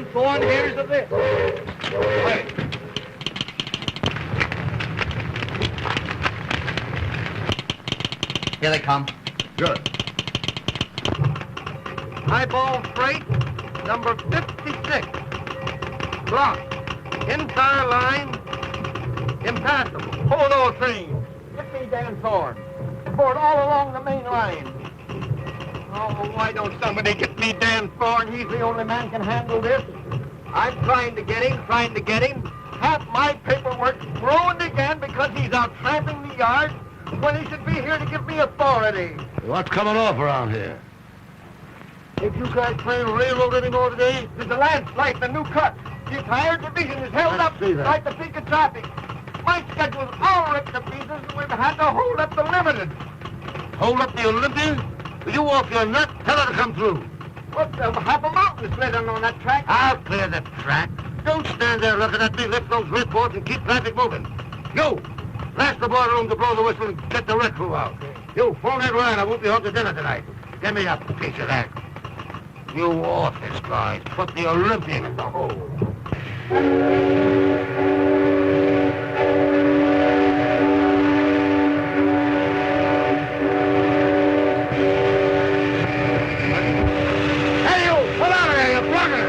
Thorne hears of this. Wait. Here they come. Good. Highball freight, number 56. Blocked. Entire line, impassable. Hold all trains. Get me Dan Thorne. Board all along the main line. Oh, why don't somebody get me Dan Thorne? He's the only man can handle this. I'm trying to get him. Half my paperwork's ruined again because he's out tramping the yard when he should be here to give me authority. What's coming off around here? If you guys playing railroad anymore today, there's a landslide, the new cut. The entire division is held up like the peak of traffic. My schedule's all ripped to pieces, and we've had to hold up the limited. Hold up the Olympian? Will you off your nut? Tell her to come through. What, half a mountain sliding on that track? I'll clear the track. Don't stand there looking at me. Lift those ripboards and keep traffic moving. You, blast the boardroom to blow the whistle and get the wreck crew out. You, phone that line. I won't be home to dinner tonight. Give me a piece of that. You office guys, put the Olympian in the hole. Hey, you! Pull out of there, you blocker!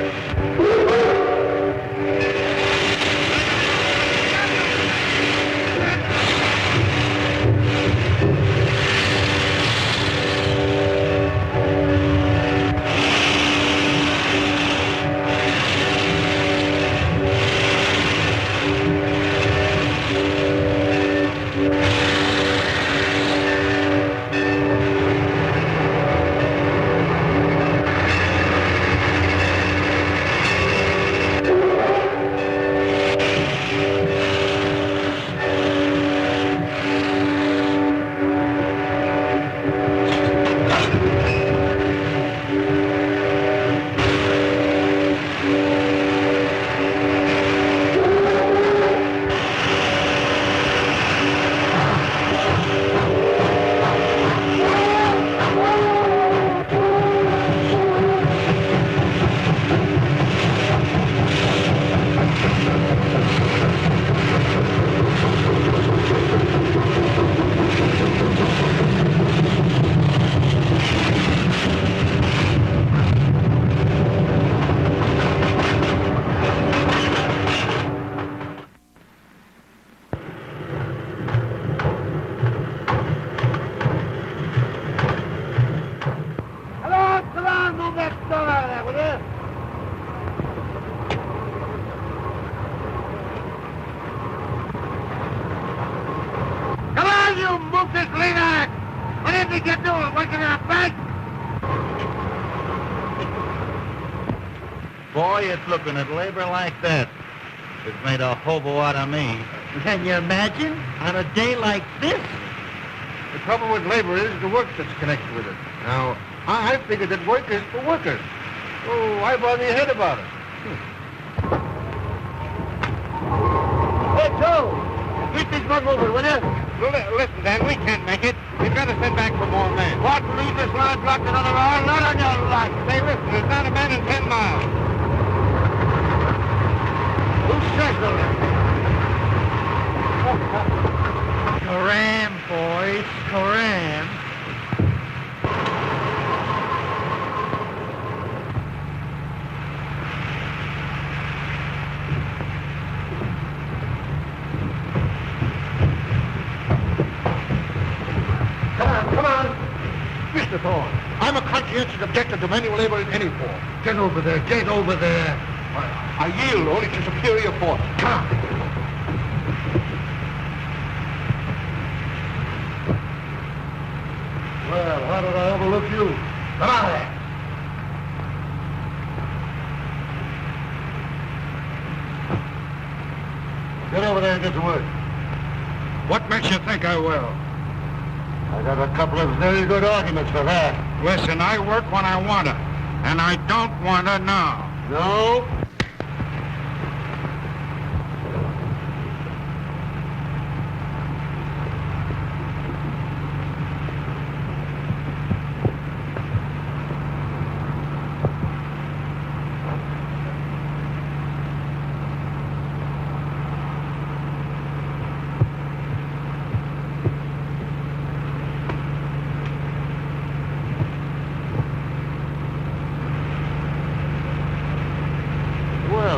Boy, it's looking at labor like that. It's made a hobo out of me. Can you imagine? On a day like this? The trouble with labor is the work that's connected with it. Now, I figured that work is for workers. Oh, why bother your head about it? Hey, Joe! Keep this run moving, will you? Listen, Dan, we can't make it. We've got to send back for more men. What? Leave this line blocked another hour? Not on your life. Say, listen, there's not a man in 10 miles. Who says the Karam, boys, Karam. Come on. Mr. Thorne, I'm a conscientious objector to manual labor in any form. Get over there, get over there. I yield only to superior force. Come on. Well, how did I overlook you? Come on there. Get over there and get to work. What makes you think I will? I got a couple of very good arguments for that. Listen, I work when I want to, and I don't want to now. No?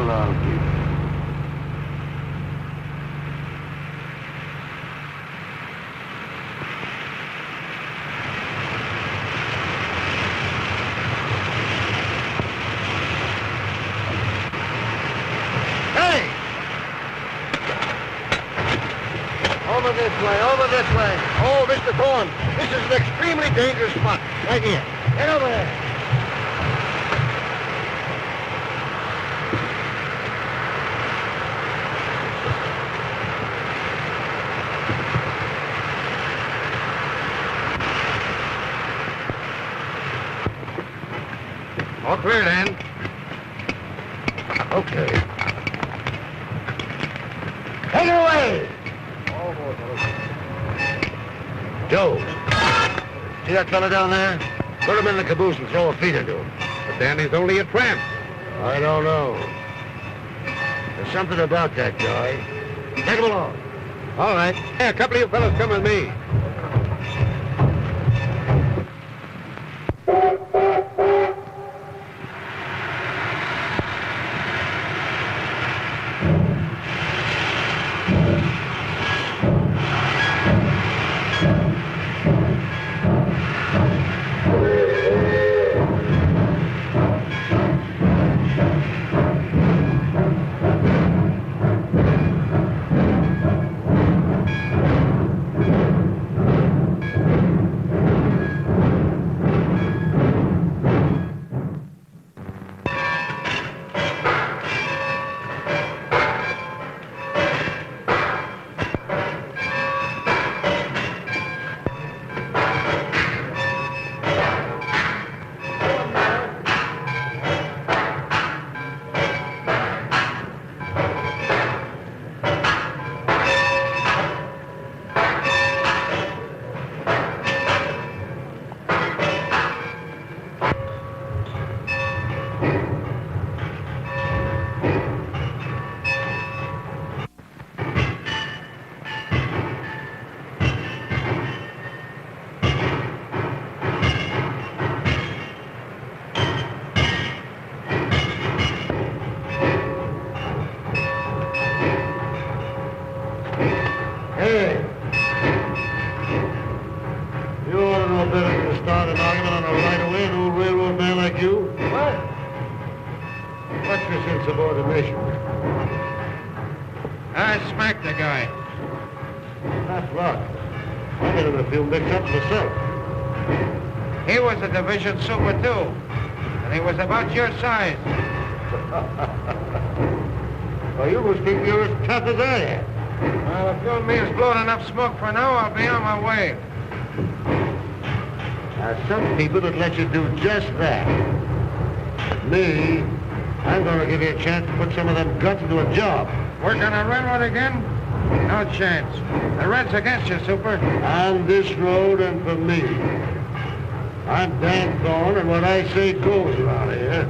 Well, I'll keep. Hey! Over this way, over this way. Oh, Mr. Thorne, this is an extremely dangerous spot. Right here. Get over there. All clear, then. Okay. Take it away! Joe, see that fella down there? Put him in the caboose and throw a feed into him. But Danny's only a tramp. I don't know. There's something about that guy. Take him along. All right. Hey, a couple of you fellas come with me. Hey! You ought to know better than to start an argument on a right-of-way, an old railroad man like you. What? What's this insubordination? I smacked the guy. Not luck. I've been in a few mix-ups myself. He was a division super, too. And he was about your size. Well, you must think you're as tough as I am. Well, if you and me has blown enough smoke for now, I'll be on my way. Now, some people would let you do just that. Me, I'm going to give you a chance to put some of them guts into a job. Work on a railroad again? No chance. The Red's against you, Super. On this road and for me. I'm Dan Thorne, and what I say goes around here.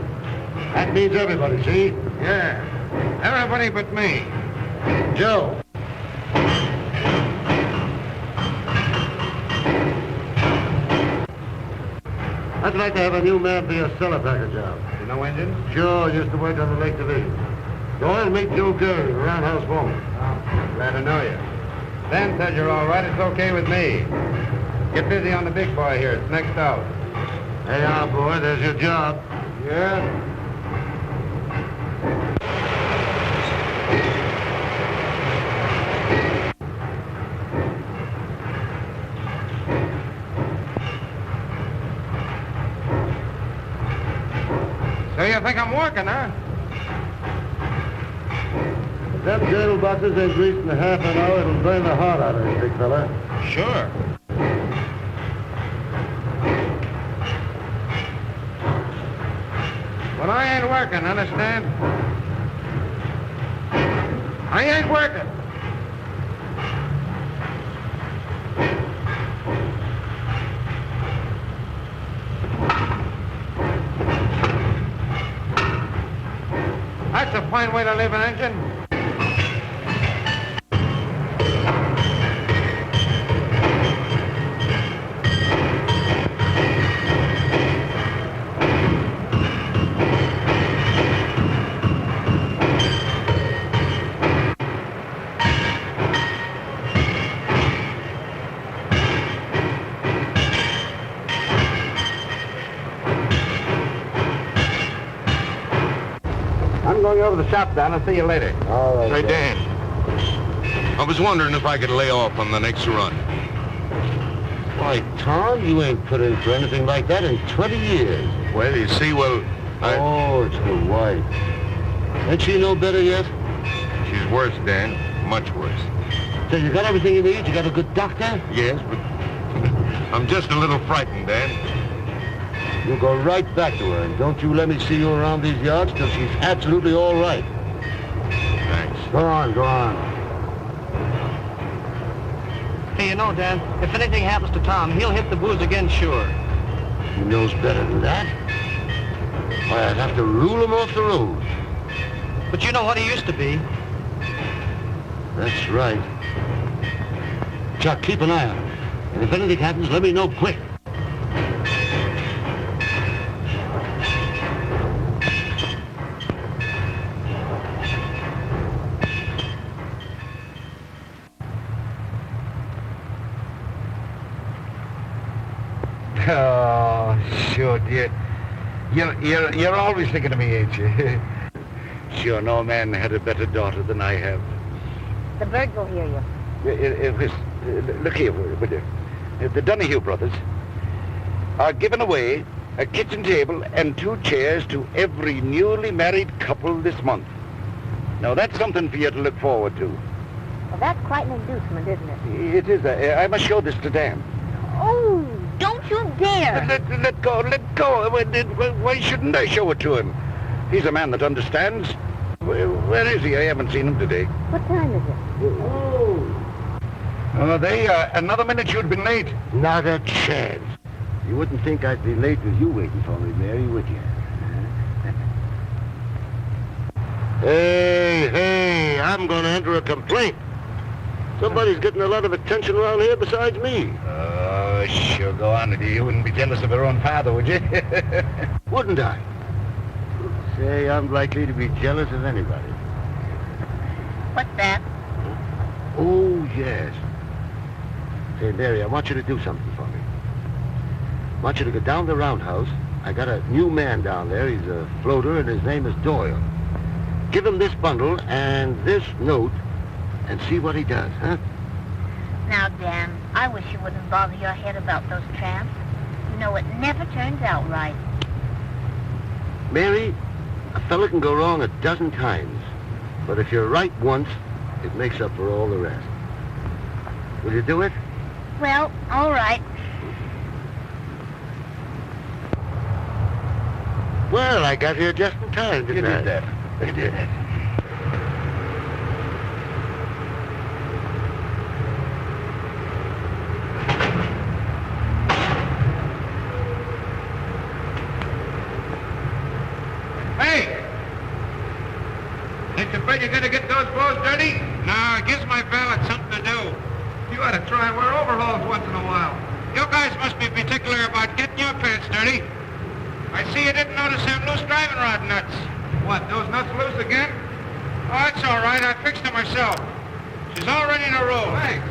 That means everybody, see? Yeah. Everybody but me. Joe. I'd like to have a new man be a cellar packer job. You know engine? Sure, used to work on the Lake Division. Go and meet Joe Gary, the roundhouse foreman. Oh, glad to know you. Dan said you're all right. It's okay with me. Get busy on the big boy here. It's next out. Hey, boy, there's your job. Yeah? So you think I'm working, huh? If them girdle boxes ain't greased in half an hour, it'll burn the heart out of you, big fella. Sure. But I ain't working, understand? I ain't working. That's a fine way to live an engine. I'm going over to the shop, Dan. I'll see you later. All right. Say, Dan, I was wondering if I could lay off on the next run. Why, Tom, you ain't put in for anything like that in 20 years. Well, you see, Oh, it's the wife. Ain't she no better yet? she's worse, Dan. Much worse. So you got everything you need? You got a good doctor? Yes, but I'm just a little frightened, Dan. You go right back to her, and don't you let me see you around these yards till she's absolutely all right. Thanks. Go on, go on. Hey, you know, Dan, if anything happens to Tom, he'll hit the booze again, sure. He knows better than that. Why, I'd have to rule him off the road. But you know what he used to be. That's right. Chuck, keep an eye on him. And if anything happens, let me know quick. Oh, sure, dear. You're always thinking of me, ain't you? Sure, no man had a better daughter than I have. The birds will hear you. Look here, will you? The Donahue brothers are giving away a kitchen table and 2 chairs to every newly married couple this month. Now, that's something for you to look forward to. Well, that's quite an inducement, isn't it? It is. I must show this to Dan. Oh, don't you dare! Let go. Why shouldn't I show it to him? He's a man that understands. Where is he? I haven't seen him today. What time is it? Another minute you'd been late. Not a chance. You wouldn't think I'd be late with you waiting for me, Mary, would you? Hey, I'm going to enter a complaint. Somebody's getting a lot of attention around here besides me. Oh, sure, go on. You wouldn't be jealous of your own father, would you? Wouldn't I? Say, I'm likely to be jealous of anybody. What's that? Oh, yes. Say, Mary, I want you to do something for me. I want you to go down the roundhouse. I got a new man down there. He's a floater, and his name is Doyle. Give him this bundle and this note and see what he does, huh? Now, Dan, I wish you wouldn't bother your head about those tramps. You know, it never turns out right. Mary, a fella can go wrong 12 times. But if you're right once, it makes up for all the rest. Will you do it? Well, all right. Well, I got here just in time, didn't I? You did that. I did. Hey! Ain't you afraid you're going to get those clothes dirty? No, it gives my valet something to do. You ought to try and wear overalls once in a while. You guys must be particular about getting your pants dirty. I see you didn't notice them loose driving rod nuts. What, those nuts loose again? Oh, it's all right. I fixed them myself. She's all ready to roll. Thanks.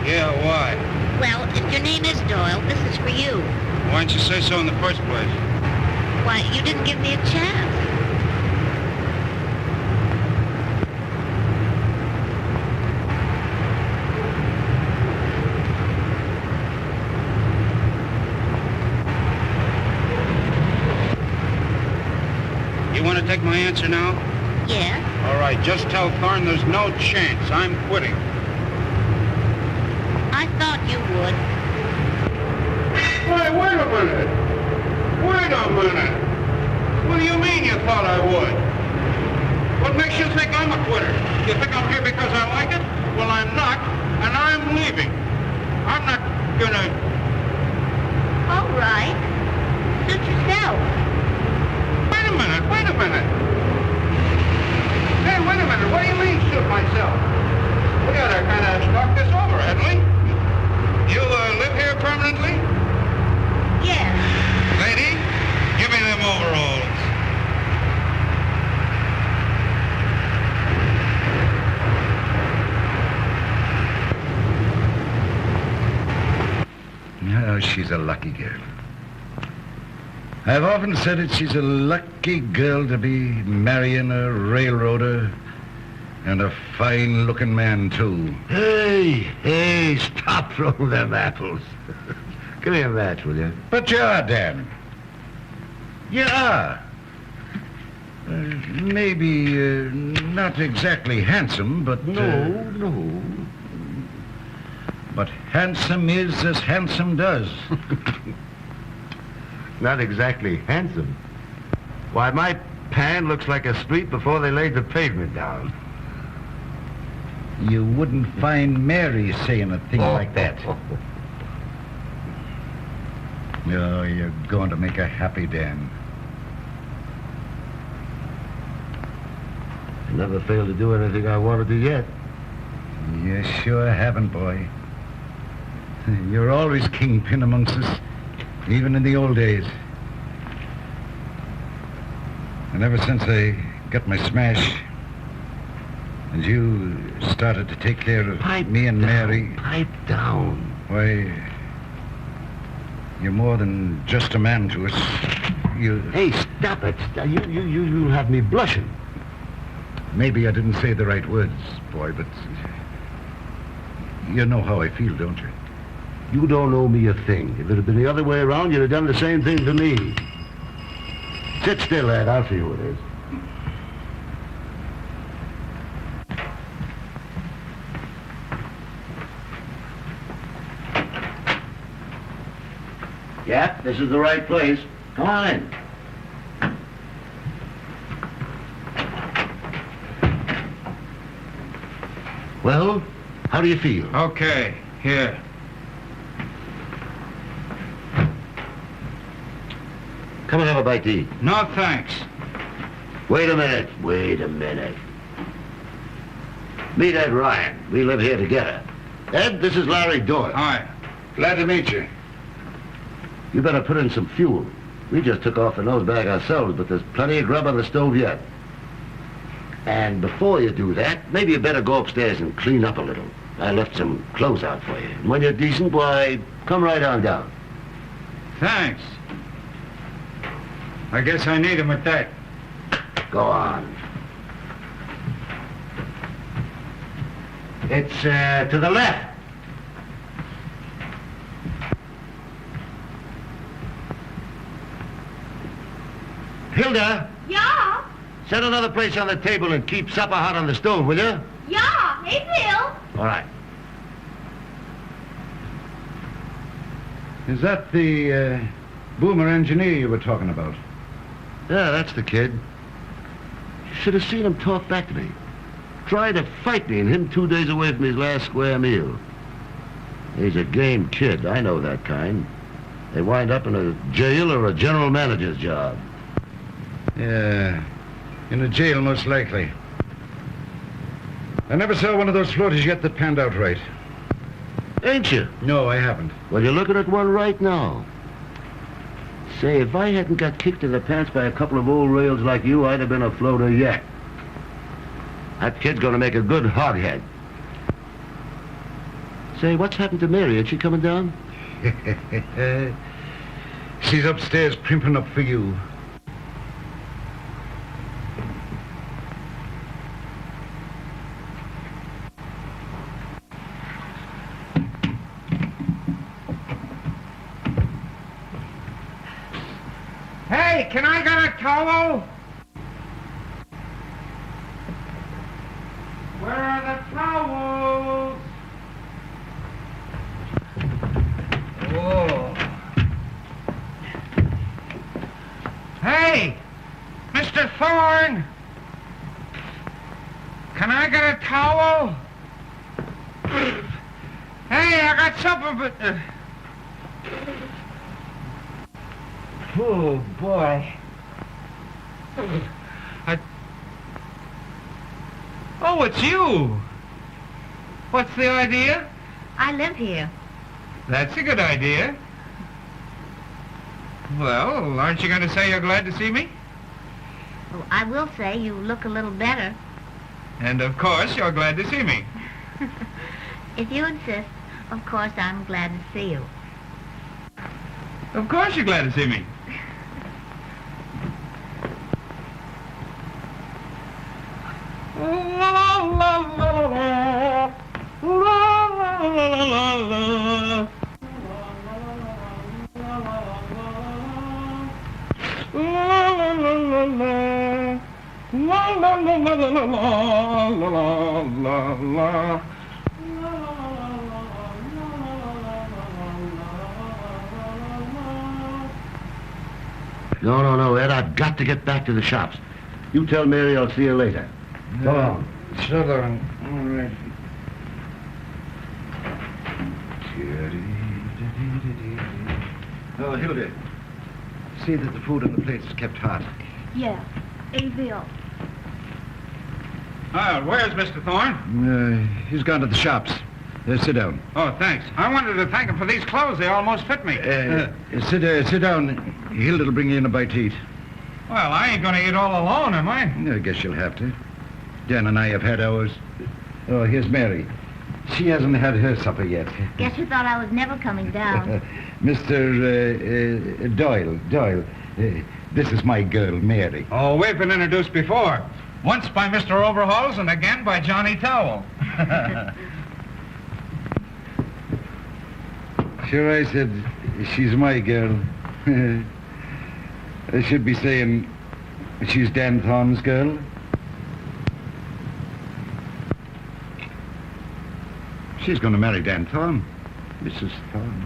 Yeah, why? Well, if your name is Doyle, this is for you. Why didn't you say so in the first place? Why, you didn't give me a chance. You want to take my answer now? Yeah? All right, just tell Thorne there's no chance. I'm quitting. I thought you would. Wait a minute. Wait a minute. What do you mean you thought I would? What makes you think I'm a quitter? You think I'm here because I like it? Well, I'm not, and I'm leaving. I'm not gonna... All right. Suit yourself. Wait a minute. she's a lucky girl. I've often said that she's a lucky girl to be marrying a railroader and a fine-looking man, too. Hey, stop throwing them apples. Give me a match, will you? But you are, Dan. You are. Maybe not exactly handsome, but... No. But handsome is as handsome does. Not exactly handsome. Why, my pan looks like a street before they laid the pavement down. You wouldn't find Mary saying a thing like that. No, you're going to make her happy, Dan. I never failed to do anything I wanted to yet. You sure haven't, boy. You're always kingpin amongst us, even in the old days. And ever since I got my smash, and you started to take care of me and Mary... Pipe down. Why, you're more than just a man to us. You... Hey, stop it. You have me blushing. Maybe I didn't say the right words, boy, but... You know how I feel, don't you? You don't owe me a thing. If it had been the other way around, you'd have done the same thing to me. Sit still, lad. I'll see who it is. Yep, this is the right place. Come on in. Well, how do you feel? Okay, here. Come and have a bite to eat. No, thanks. Wait a minute. Meet Ed Ryan. We live here together. Ed, this is Larry Doyle. Hi. Glad to meet you. You better put in some fuel. We just took off the nosebag ourselves, but there's plenty of grub on the stove yet. And before you do that, maybe you better go upstairs and clean up a little. I left some clothes out for you. And when you're decent, why, come right on down. Thanks. I guess I need him at that. Go on. It's to the left. Hilda, Ja, set another place on the table and keep supper hot on the stove, will you? ja, ik wil. All right. Is that the boomer engineer you were talking about? Yeah, that's the kid. You should have seen him talk back to me. Try to fight me and him 2 days away from his last square meal. He's a game kid. I know that kind. They wind up in a jail or a general manager's job. Yeah, in a jail most likely. I never saw one of those floaters yet that panned out right. Ain't you? No, I haven't. Well, you're looking at one right now. Say, if I hadn't got kicked in the pants by a couple of old rails like you, I'd have been a floater yet. That kid's gonna make a good hothead. Say, what's happened to Mary? Is she coming down? She's upstairs primping up for you. Hey, can I get a towel? Where are the towels? Oh. Hey, Mr. Thorne. Can I get a towel? Hey, I got something, but... Oh, boy. Oh, it's you. What's the idea? I live here. That's a good idea. Well, aren't you going to say you're glad to see me? Well, I will say you look a little better. And of course, you're glad to see me. If you insist, of course I'm glad to see you. Of course you're glad to see me. No, Ed, I've got to get back to the shops. You tell Mary I'll see her later. Come on. So long. All right. Oh, Hilda. See that the food on the plates is kept hot. Yeah, AVO. Where's Mr. Thorne? He's gone to the shops. Sit down. Oh, thanks. I wanted to thank him for these clothes. They almost fit me. Sit down. Hilda'll bring you in a bite to eat. Well, I ain't gonna eat all alone, am I? I guess you'll have to. Dan and I have had ours. Oh, here's Mary. She hasn't had her supper yet. Guess you thought I was never coming down. Mr. Doyle. This is my girl, Mary. Oh, we've been introduced before. Once by Mr. Overhauls and again by Johnny Towel. Sure, I said she's my girl. I should be saying she's Dan Thorne's girl. She's going to marry Dan Thorne, Mrs. Thorne.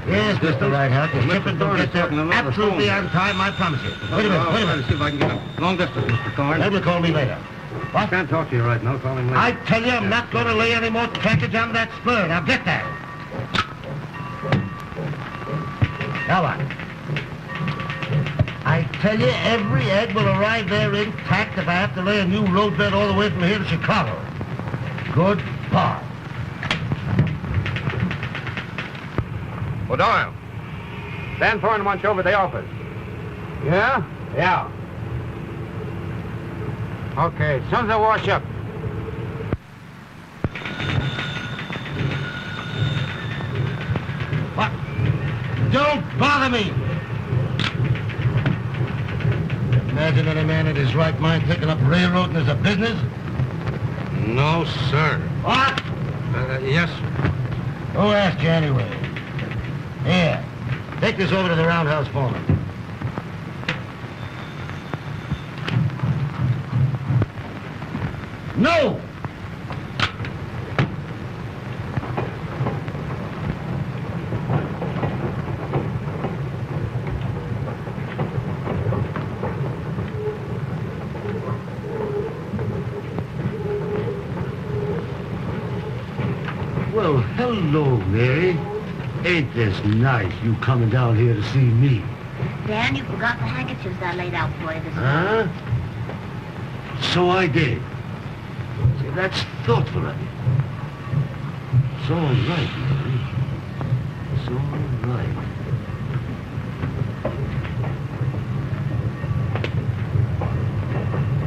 Yes, Mr. Righthart. The shipment will get there absolutely on time, I promise you. Wait a minute. See if I can get a long distance, Mr. Thorne. Ed will call me later. I can't talk to you right now. Call him later. I tell you, I'm not going to lay any more trackage on that spur. Now get that. Now what? I tell you, every egg will arrive there intact if I have to lay a new roadbed all the way from here to Chicago. Good God. Well, Doyle, Dan Thorne wants you over at the office. Yeah? Yeah. Okay, as soon as I wash up. What? Don't bother me! Imagine any man in his right mind picking up railroading as a business? No, sir. What? Yes, sir. Who asked you anyway? Here, take this over to the roundhouse foreman. No! Well, hello, Mary. Ain't this nice, you coming down here to see me? Dan, you forgot the handkerchiefs I laid out for you this morning. Huh? So I did. See, that's thoughtful of you. It's all right, Mary. It's all right.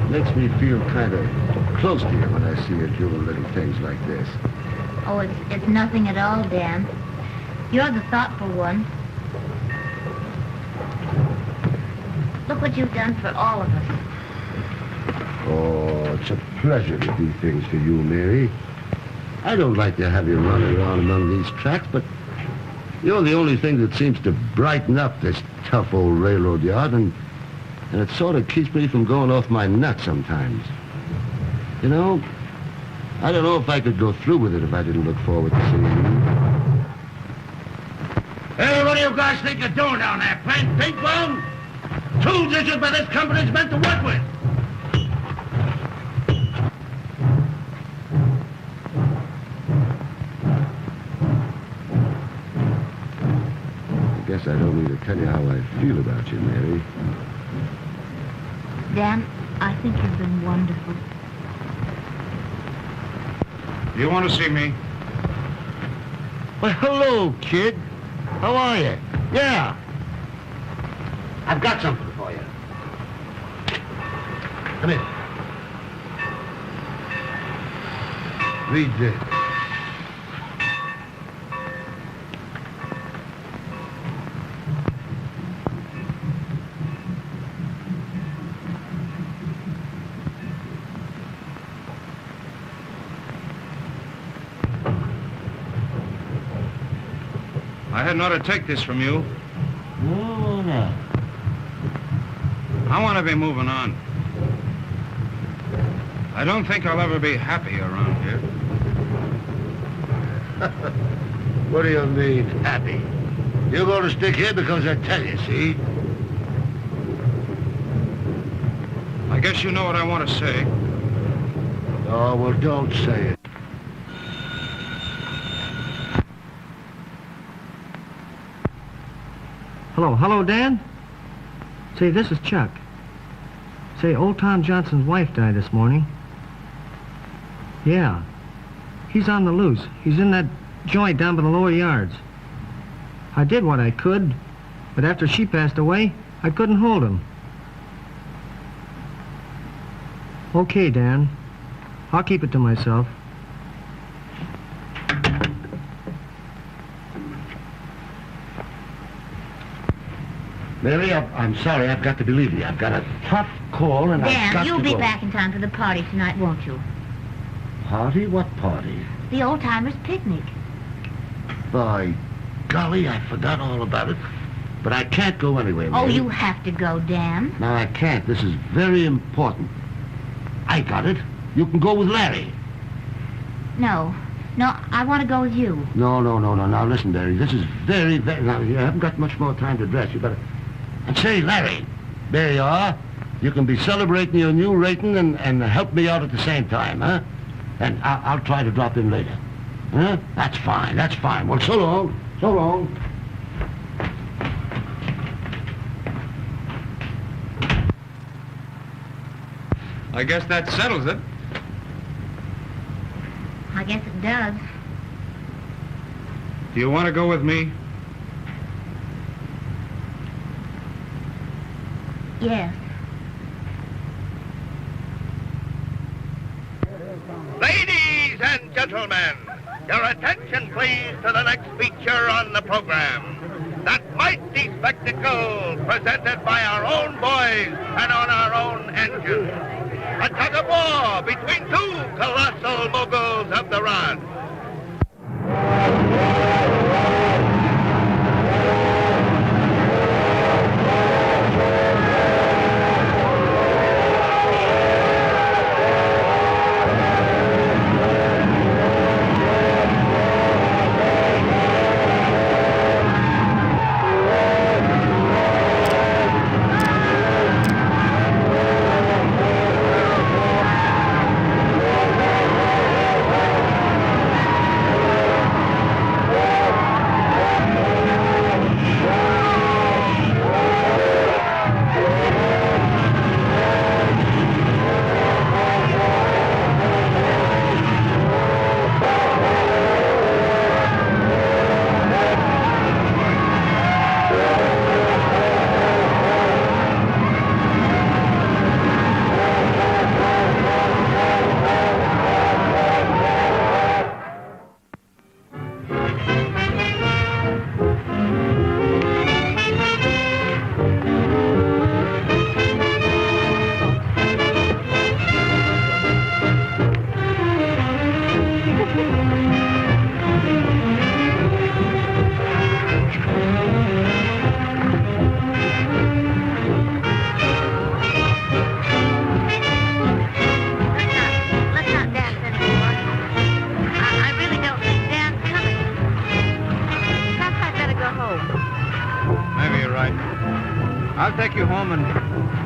Makes me feel kind of close to you when I see you doing little things like this. Oh, it's nothing at all, Dan. You're the thoughtful one. Look what you've done for all of us. Oh, it's a pleasure to do things for you, Mary. I don't like to have you running around among these tracks, but you're the only thing that seems to brighten up this tough old railroad yard, and it sort of keeps me from going off my nut sometimes. You know, I don't know if I could go through with it if I didn't look forward to seeing you. Hey, what do you guys think you're doing down there? Playing ping pong? Tools issued by this company's meant to work with. I guess I don't need to tell you how I feel about you, Mary. Dan, I think you've been wonderful. You want to see me? Well, hello, kid. How are you? Yeah. I've got something for you. Come here. Read this. I hadn't ought to take this from you. No. I want to be moving on. I don't think I'll ever be happy around here. What do you mean, happy? You're going to stick here because I tell you, see? I guess you know what I want to say. Oh, well, don't say it. Hello, Dan? Say, this is Chuck. Say, old Tom Johnson's wife died this morning. Yeah. He's on the loose. He's in that joint down by the lower yards. I did what I could, but after she passed away, I couldn't hold him. Okay, Dan. I'll keep it to myself. Mary, I'm sorry. I've got to believe you. I've got a tough call, and I've got Dan, to you'll be go. back in time for the party tonight, won't you? Party? What party? The old-timers' picnic. By golly, I forgot all about it. But I can't go anyway, Mary. Oh, you have to go, Dan. No, I can't. This is very important. I got it. You can go with Larry. No, I want to go with you. No. Now, listen, Mary. This is very... Now, you haven't got much more time to dress. You better... And say, Larry, there you are. You can be celebrating your new rating and help me out at the same time, huh? And I'll try to drop in later. Huh? That's fine. Well, so long. I guess that settles it. I guess it does. Do you want to go with me? Yes. Ladies and gentlemen, your attention please to the next feature on the program. That mighty spectacle presented by our own boys and on our own engine. A tug-of-war between two colossal moguls of the rod. I'll take you home and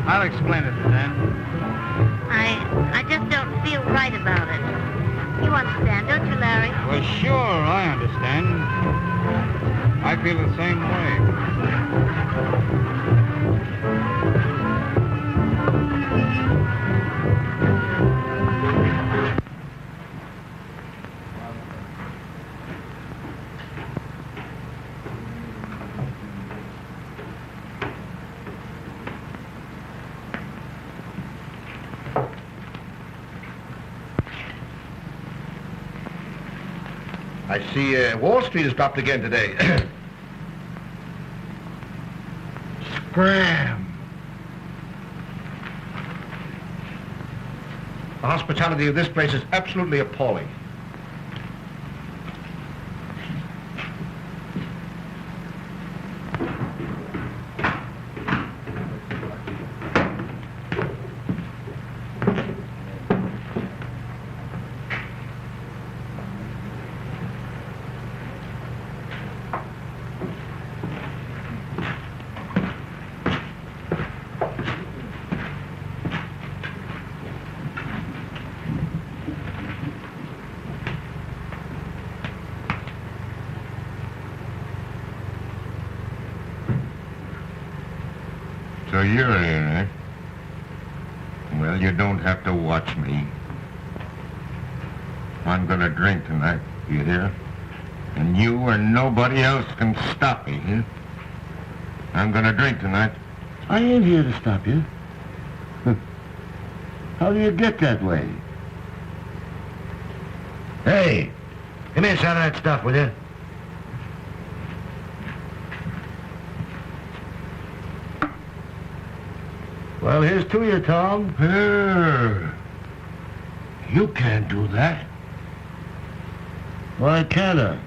I'll explain it to Dan. I just don't feel right about it. You understand, don't you, Larry? Well, sure, I understand. I feel the same way. I see Wall Street has dropped again today. Scram. The hospitality of this place is absolutely appalling. So you're in, eh? Well, you don't have to watch me. I'm gonna drink tonight, you hear? And you or nobody else can stop me, huh? I'm gonna drink tonight. I ain't here to stop you. How do you get that way? Hey, give me some of that stuff, will you? Well, here's to you, Tom. You can't do that. Why can't I?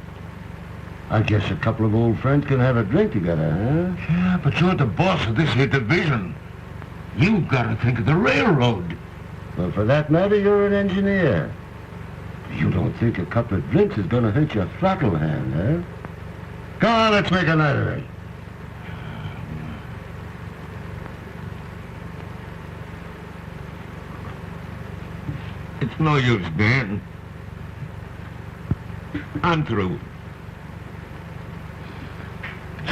I guess a couple of old friends can have a drink together, huh? Yeah, but you're the boss of this here division. You've got to think of the railroad. Well, for that matter, you're an engineer. You don't think a couple of drinks is going to hurt your throttle hand, huh? Come on, let's make a night of it. It's no use, Dan. I'm through.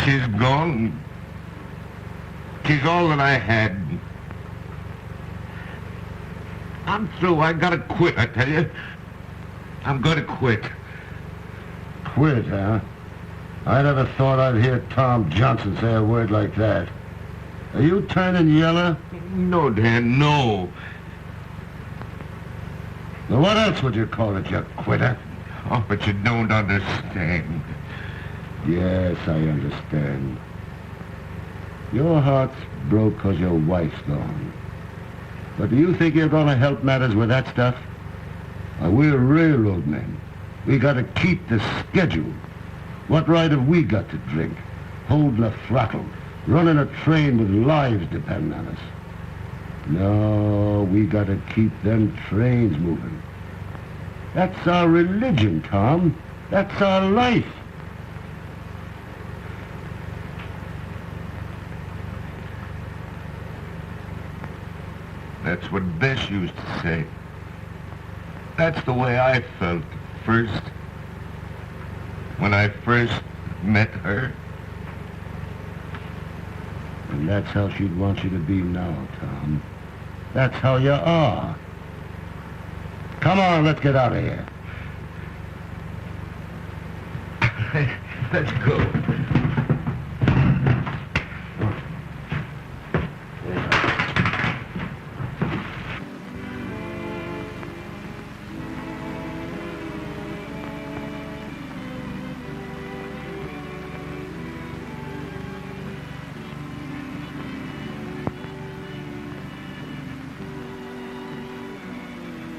She's gone. She's all that I had. I'm through. I gotta quit, I tell you. I'm gonna quit. Quit, huh? I never thought I'd hear Tom Johnson say a word like that. Are you turning yellow? No, Dan, no. Now, what else would you call it, you quitter? Oh, but you don't understand. Yes, I understand. Your heart's broke 'cause your wife's gone. But do you think you're gonna help matters with that stuff? We're railroad men. We gotta keep the schedule. What right have we got to drink? Holding a throttle, running a train with lives depending on us. No, we gotta keep them trains moving. That's our religion, Tom. That's our life. That's what Bess used to say. That's the way I felt first. When I first met her. And that's how she'd want you to be now, Tom. That's how you are. Come on, let's get out of here. Let's go.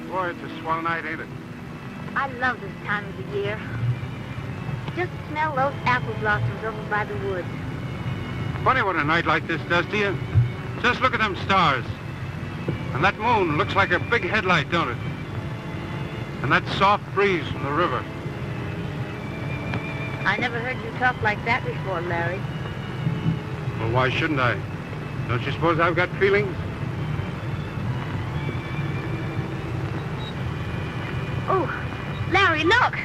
Boy, it's a swell night, ain't it? I love this time of the year. Just smell those apple blossoms over by the woods. Funny what a night like this does to you. Just look at them stars. And that moon looks like a big headlight, don't it? And that soft breeze from the river. I never heard you talk like that before, Larry. Well, why shouldn't I? Don't you suppose I've got feelings? Oh, Larry, look!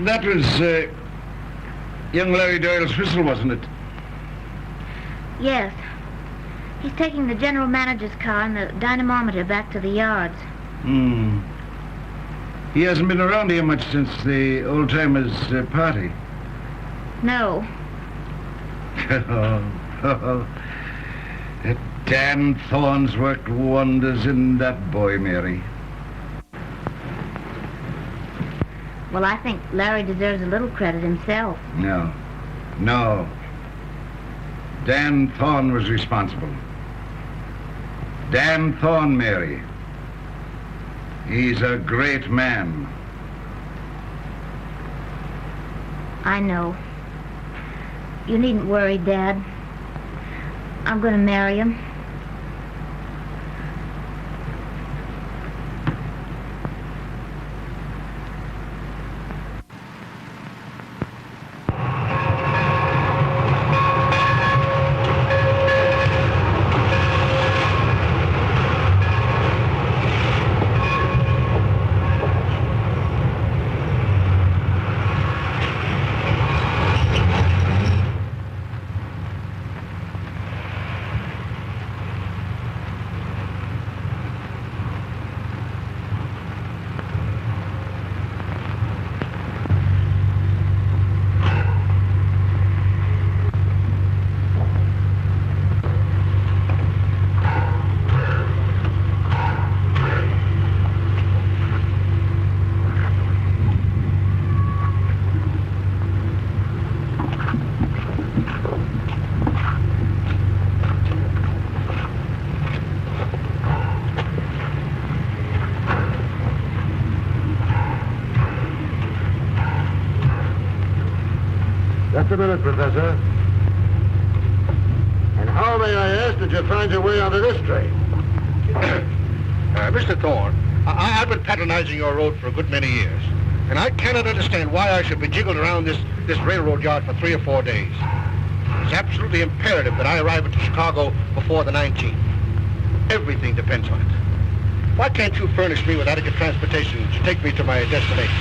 That was young Larry Doyle's whistle, wasn't it? Yes. He's taking the general manager's car and the dynamometer back to the yards. He hasn't been around here much since the old-timers' party. No. That damn Thorne's worked wonders in that boy, Mary. Well, I think Larry deserves a little credit himself. No. Dan Thorne was responsible. Dan Thorne, Mary. He's a great man. I know. You needn't worry, Dad. I'm going to marry him. Just a minute, Professor. And how, may I ask, did you find your way onto this train? Mr. Thorne, I've been patronizing your road for a good many years, and I cannot understand why I should be jiggled around this railroad yard for 3 or 4 days. It's absolutely imperative that I arrive at Chicago before the 19th. Everything depends on it. Why can't you furnish me with adequate transportation to take me to my destination?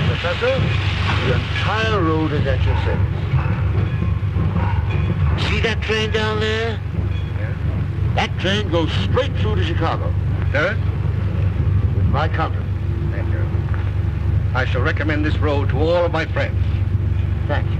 Professor, the entire road is at your service. See that train down there? Yeah? That train goes straight through to Chicago. Does it? With my company. Thank you. I shall recommend this road to all of my friends. Thank you.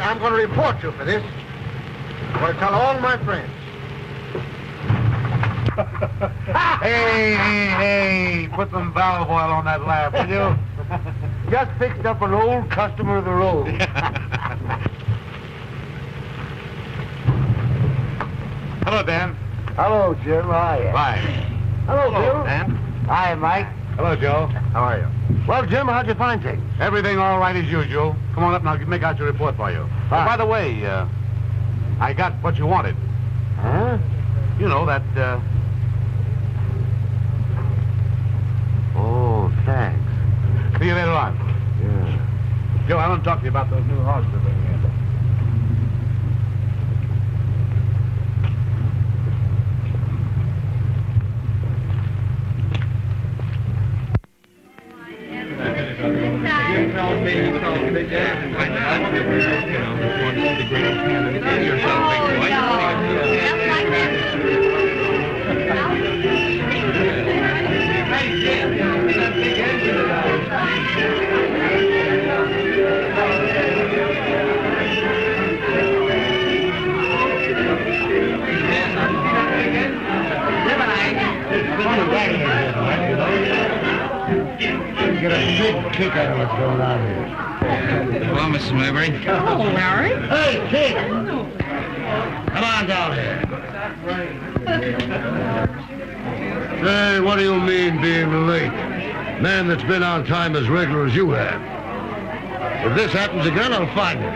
I'm going to report you for this. I'm going to tell all my friends. Hey, put some valve oil on that laugh, will you? Just fixed up an old customer of the road. Hello, Dan. Hello, Jim. How are you? Bye. Hello, Bill. Dan. Hi, Mike. Hello, Joe. How are you? Well, Jim, how'd you find things? Everything all right as usual. Come on up and I'll make out your report for you. Fine. By the way, I got what you wanted. Huh? You know, that Thanks. See you later on. Yeah. Joe, I want to talk to you about those new horses we're bringing in. Get a big kick out of what's going on here. Hello, Mrs. Maybury. Hello, Larry. Hey, kid! Come on down here. Hey, what do you mean being late? Man that's been on time as regular as you have. If this happens again, I'll find it.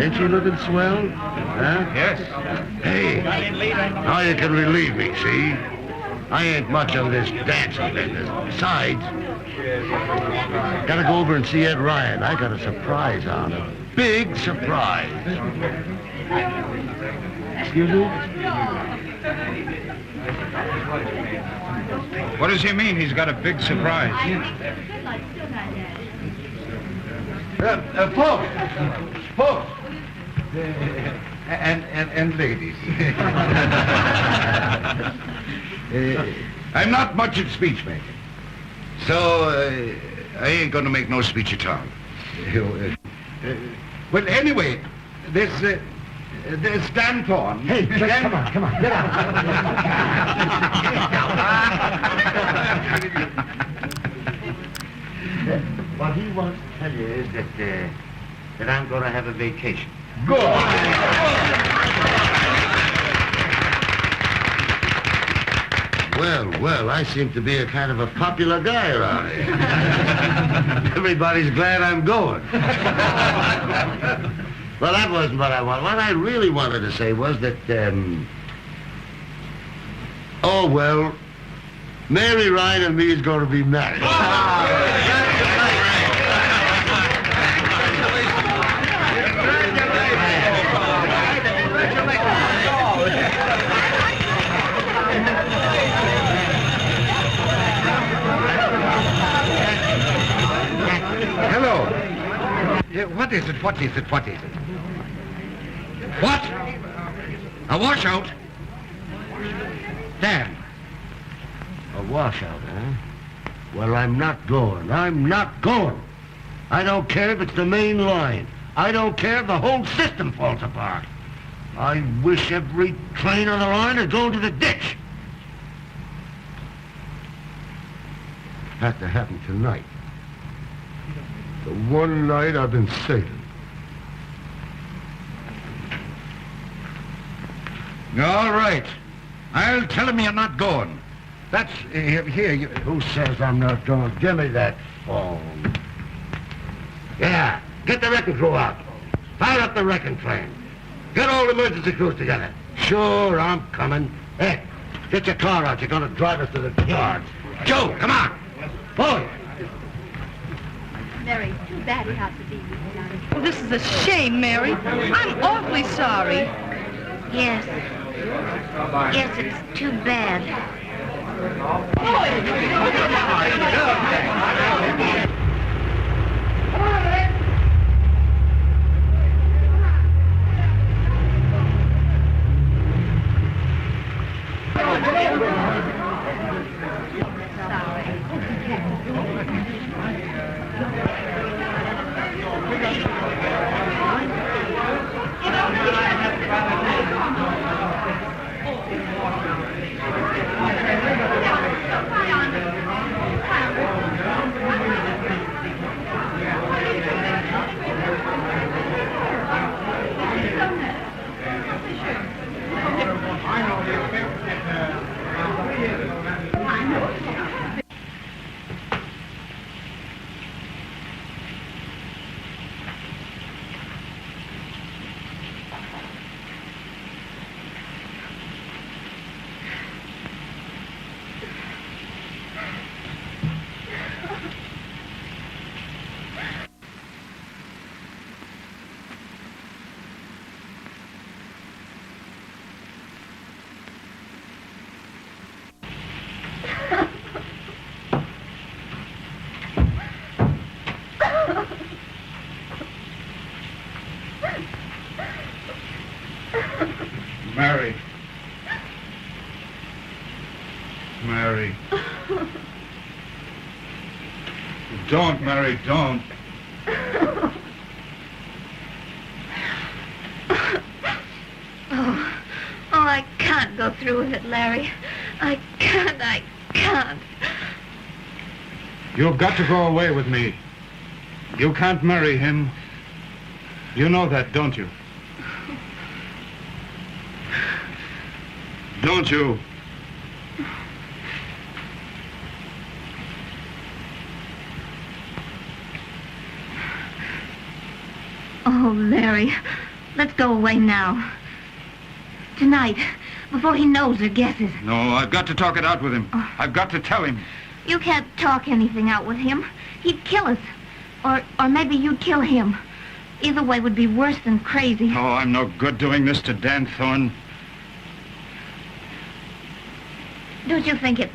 Ain't you looking swell? Huh? Yes. Hey, now you can relieve me, see? I ain't much of this dancing business. Besides, gotta go over and see Ed Ryan. I got a surprise on him. Big surprise. Excuse me? What does he mean he's got a big surprise? Folks! And ladies. I'm not much at speech making, so I ain't gonna make no speech at all. Well, anyway, there's Dan Thorne. Hey, come on, get out. What he wants to tell you is that I'm going to have a vacation. Good. Well, I seem to be a kind of a popular guy around here. Everybody's glad I'm going. Well, that wasn't what I wanted. What I really wanted to say was that, oh, well, Mary Ryan and me is going to be married. Hello. What is it? What? A washout? Dan. A washout, huh? Well, I'm not going. I don't care if it's the main line. I don't care if the whole system falls apart. I wish every train on the line had gone to the ditch. Had to happen tonight. The one night I've been saving. All right. I'll tell him you're not going. That's... here, you... Who says I'm not going? Give me that phone. Yeah, get the wrecking crew out. Fire up the wrecking train. Get all the emergency crews together. Sure, I'm coming. Hey, get your car out. You're going to drive us to the yard. Joe, come on. Boy. Mary, too bad it has to be redone. Well, this is a shame, Mary. I'm awfully sorry. Yes. Yes, it's too bad. Don't, Mary, don't. Oh, I can't go through with it, Larry. I can't. You've got to go away with me. You can't marry him. You know that, don't you? Don't you? Oh, Larry, let's go away now. Tonight, before he knows or guesses. No, I've got to talk it out with him. I've got to tell him. You can't talk anything out with him. He'd kill us. Or maybe you'd kill him. Either way would be worse than crazy. Oh, I'm no good doing this to Dan Thorne. Don't you think it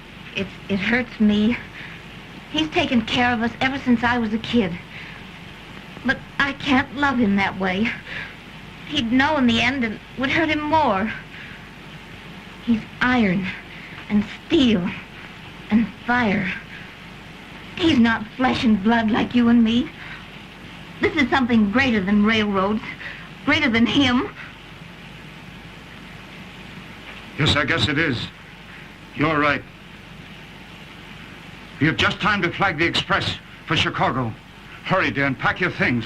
hurts me? He's taken care of us ever since I was a kid. But I can't love him that way. He'd know in the end and would hurt him more. He's iron and steel and fire. He's not flesh and blood like you and me. This is something greater than railroads, greater than him. Yes, I guess it is. You're right. You've just time to flag the express for Chicago. Hurry, dear, and pack your things.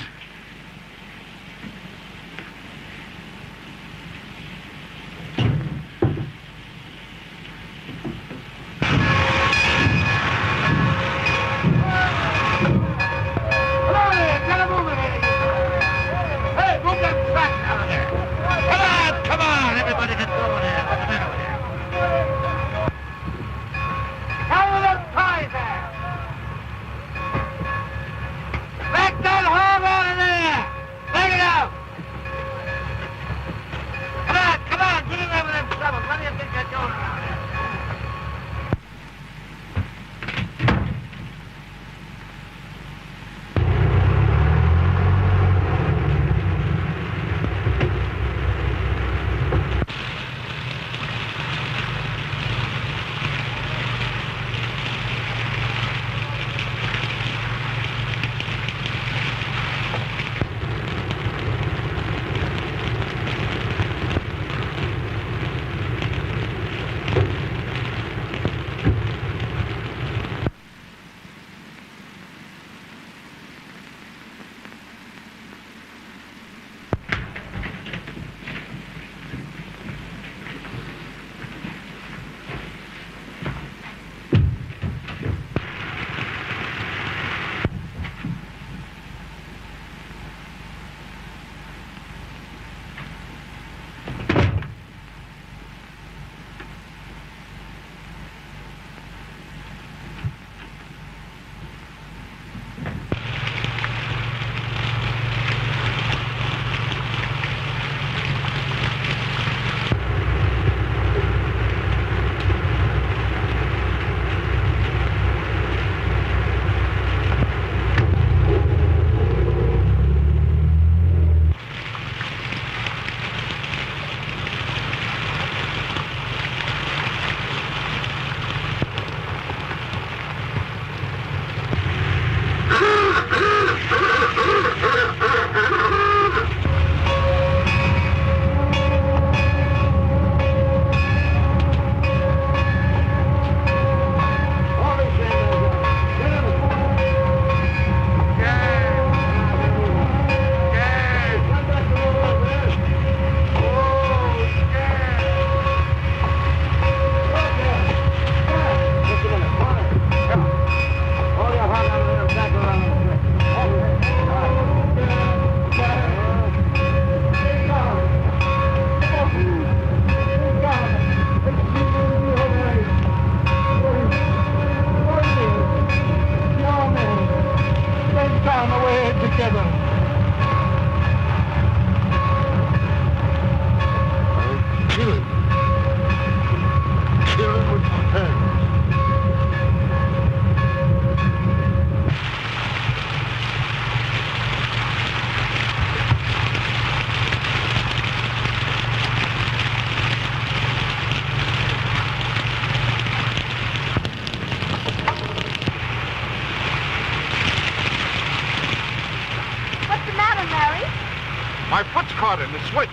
My foot's caught in the switch.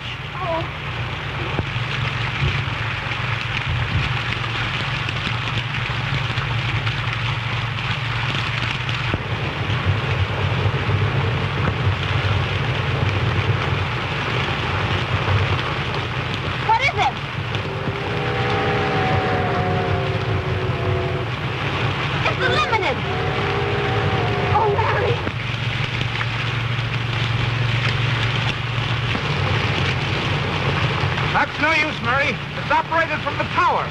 What is it? It's eliminated. Oh, Larry. That's no use, Mary. It's operated from the tower.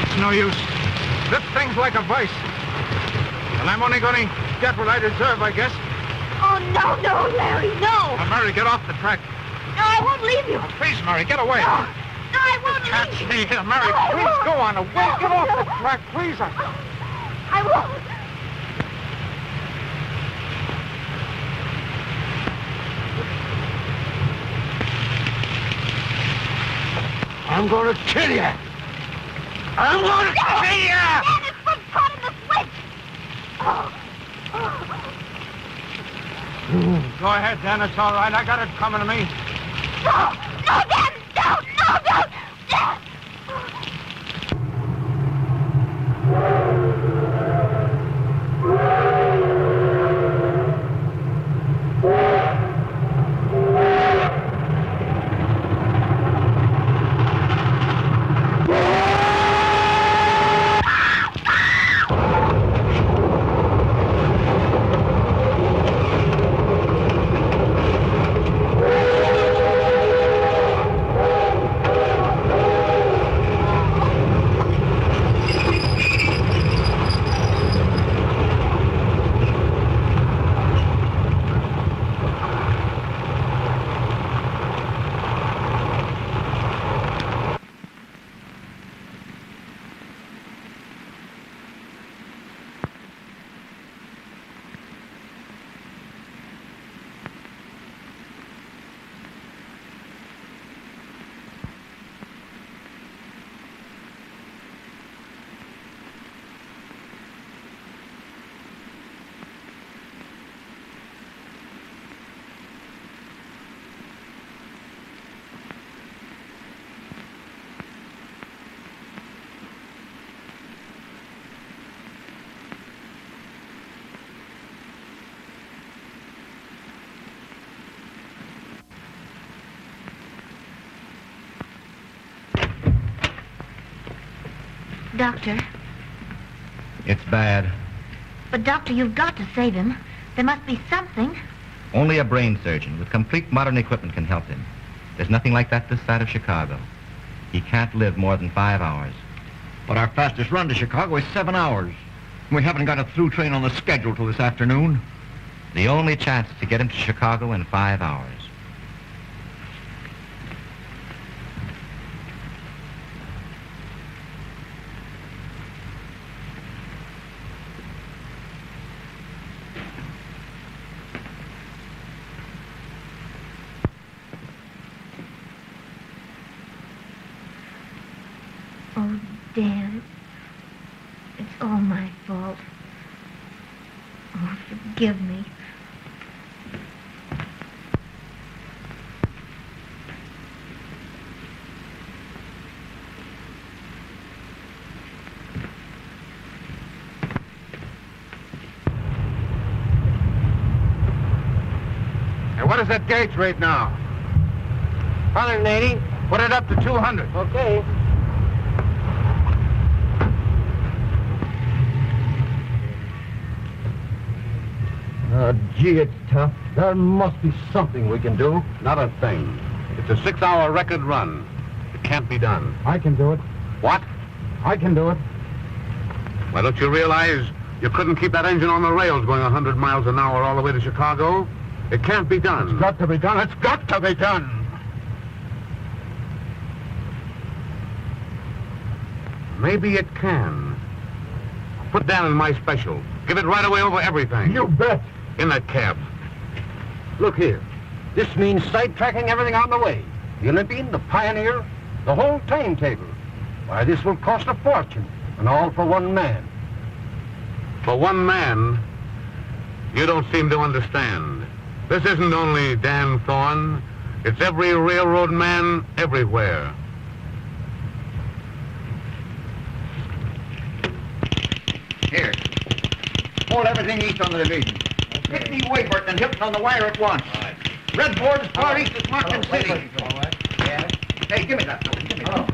It's no use. This thing's like a vice. And I'm only going to get what I deserve, I guess. Oh, no, Larry, no. Now, Mary, get off the track. No, I won't leave you. Now, please, Mary, get away. No, I won't Can't leave you. stay here, Mary. No, I Please won't. go on away. Get off the track, please. I won't. I'm going to kill you. I'm going to kill you. Dan, it's foot caught in the switch. Go ahead, Dan. It's all right. I got it coming to me. No, Dan, don't. Dan. Doctor. It's bad. But, Doctor, you've got to save him. There must be something. Only a brain surgeon with complete modern equipment can help him. There's nothing like that this side of Chicago. He can't live more than 5 hours. But our fastest run to Chicago is 7 hours. We haven't got a through train on the schedule till this afternoon. The only chance to get him to Chicago in 5 hours. Oh, Dan, it's all my fault. Oh, forgive me. Hey, what is that gauge rate now? 180. Put it up to 200. Okay. Gee, it's tough. There must be something we can do. Not a thing. It's a 6-hour record run. It can't be done. I can do it. What? I can do it. Why, don't you realize you couldn't keep that engine on the rails going 100 miles an hour all the way to Chicago? It can't be done. It's got to be done. It's got to be done. Maybe it can. Put down in my special. Give it right away over everything. You bet. In that cab. Look here. This means sidetracking everything on the way. The Olympian, the Pioneer, the whole timetable. Why, this will cost a fortune, and all for one man. For one man, you don't seem to understand. This isn't only Dan Thorne, it's every railroad man everywhere. Here. Hold everything east on the division. Hit me Waybert and Hilton on the wire at once. Red board as far east as Martin City. Yeah. Hey, give me that. Give me that.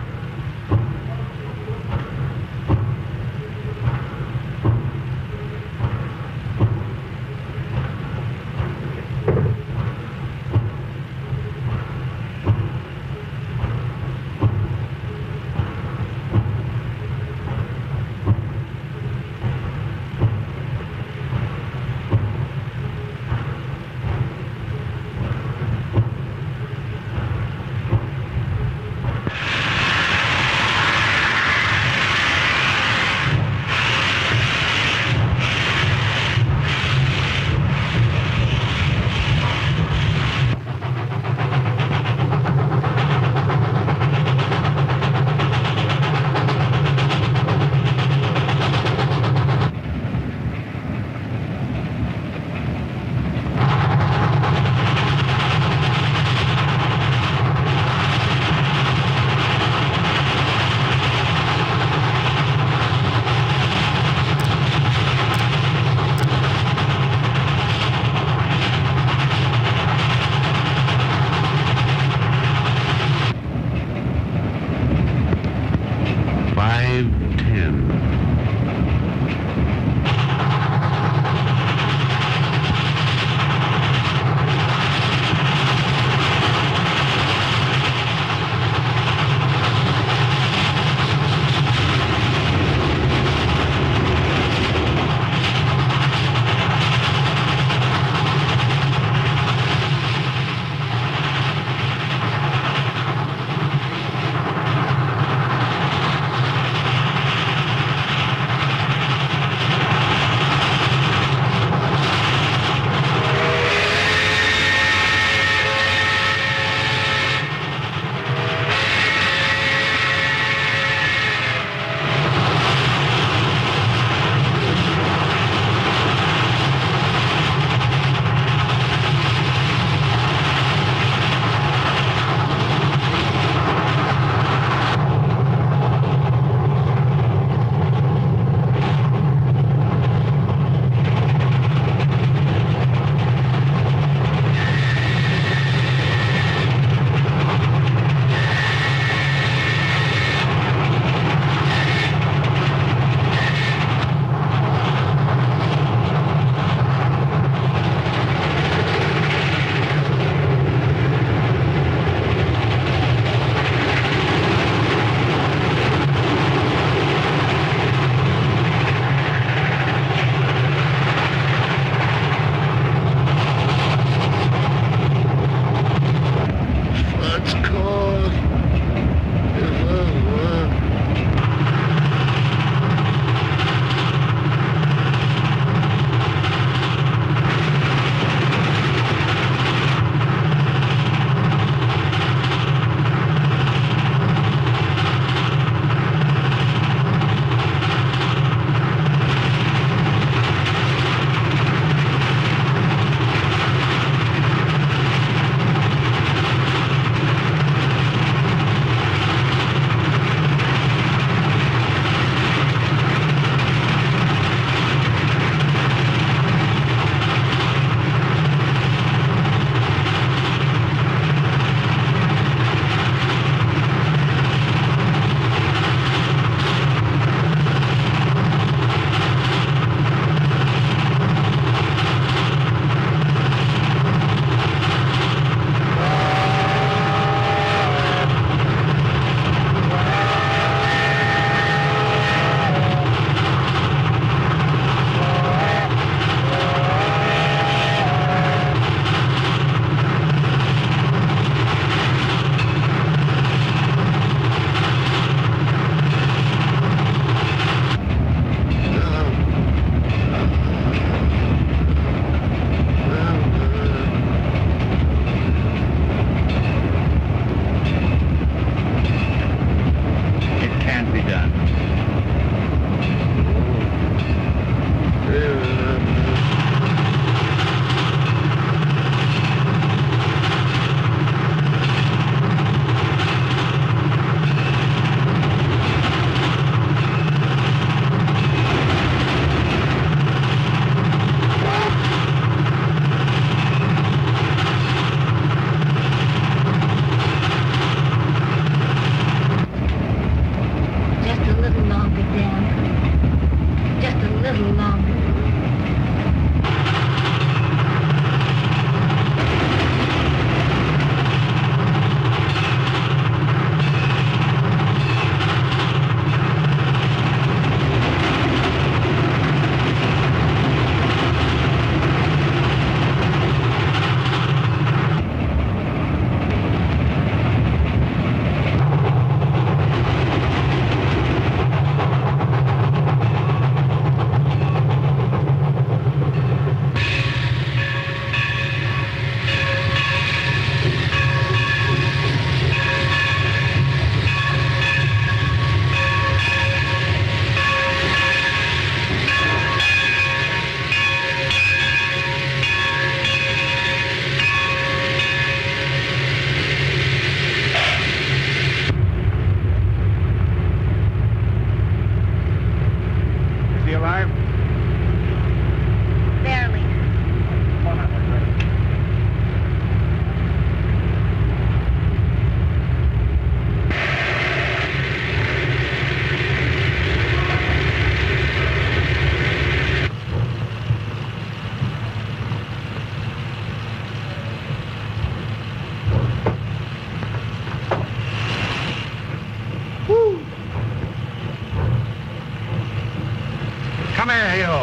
Come here, you.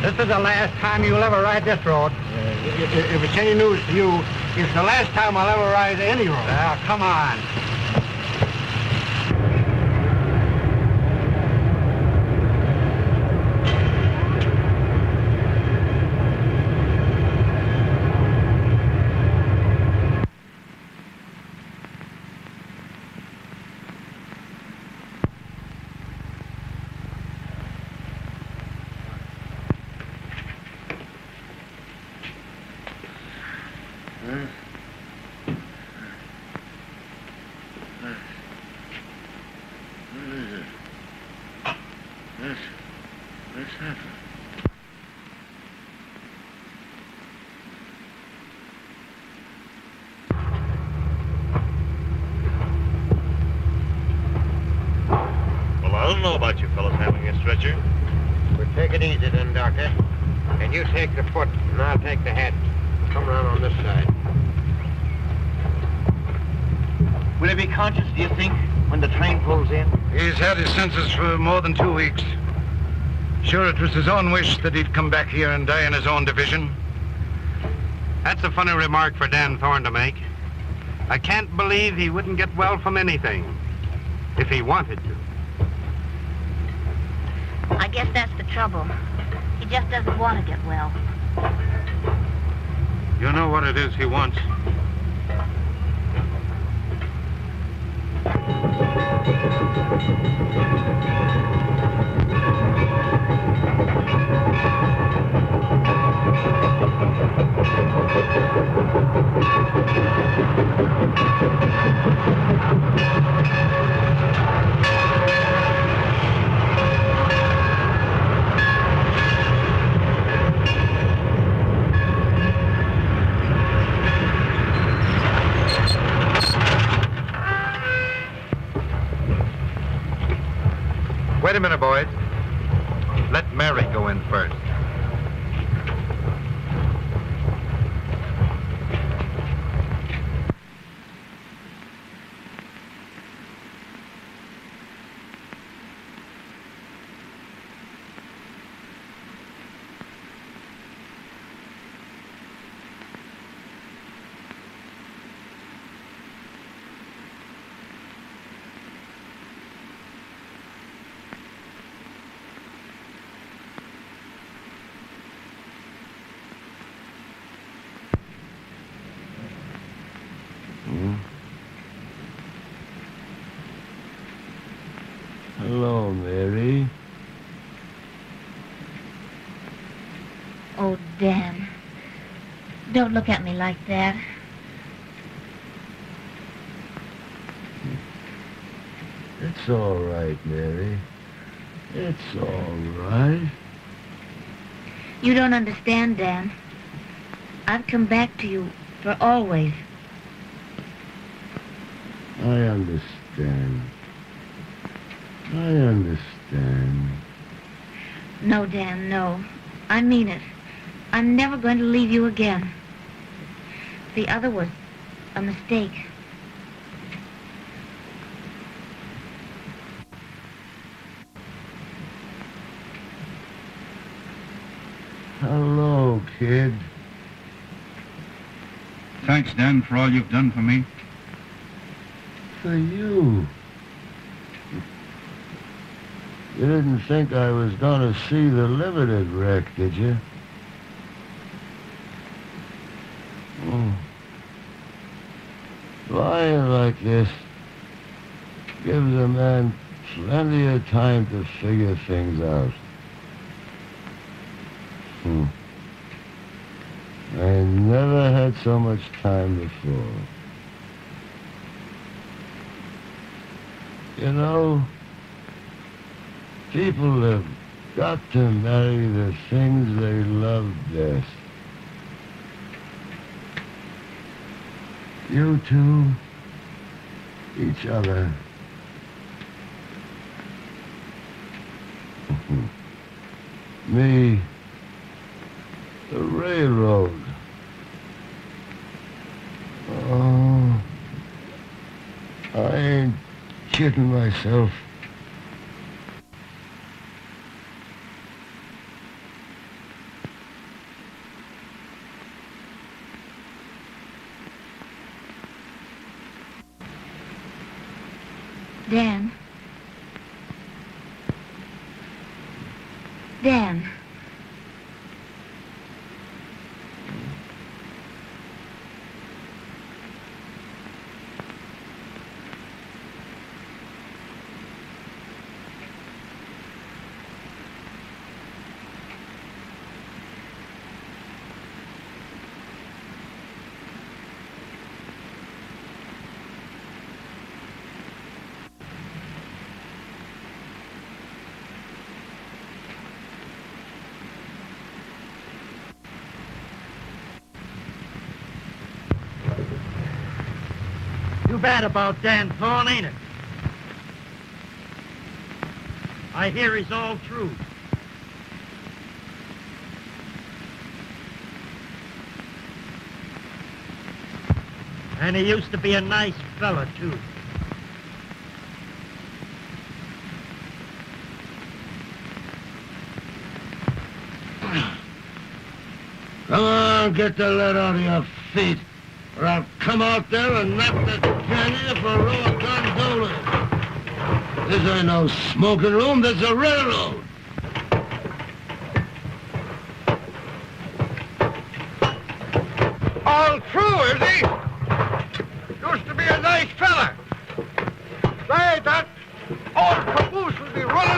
This is the last time you'll ever ride this road. If it's any news to you, it's the last time I'll ever ride any road. Now, come on. Well, I don't know about you fellas having a stretcher. We'll take it easy then, Doctor. And you take the foot, and I'll take the head. Come around on this side. Will he be conscious, do you think, when the train pulls in? He's had his senses for more than 2 weeks. Sure, it was his own wish that he'd come back here and die in his own division. That's a funny remark for Dan Thorne to make. I can't believe he wouldn't get well from anything if he wanted to. I guess that's the trouble. He just doesn't want to get well. You know what it is he wants. Wait a minute, boys. Let Mary go in first. Hello, Mary. Oh, Dan. Don't look at me like that. It's all right, Mary. It's all right. You don't understand, Dan. I've come back to you for always. I understand. I understand. No, Dan, no. I mean it. I'm never going to leave you again. The other was a mistake. Hello, kid. Thanks, Dan, for all you've done for me. For you. You didn't think I was going to see the limited wreck, did you? Oh. Lying like this gives a man plenty of time to figure things out. I never had so much time before. You know, people have got to marry the things they love best. You two, each other. Me, the railroad. Oh, I ain't kidding myself. Dan. Dan. Too bad about Dan Thorne, ain't it? I hear he's all true. And he used to be a nice fella, too. Come on, get the lead out of your feet, or I'll come out there and knock the canyon for raw gondolas. This ain't no smoking room, this is a railroad. All true, is he? Used to be a nice fella. Say, that old caboose will be running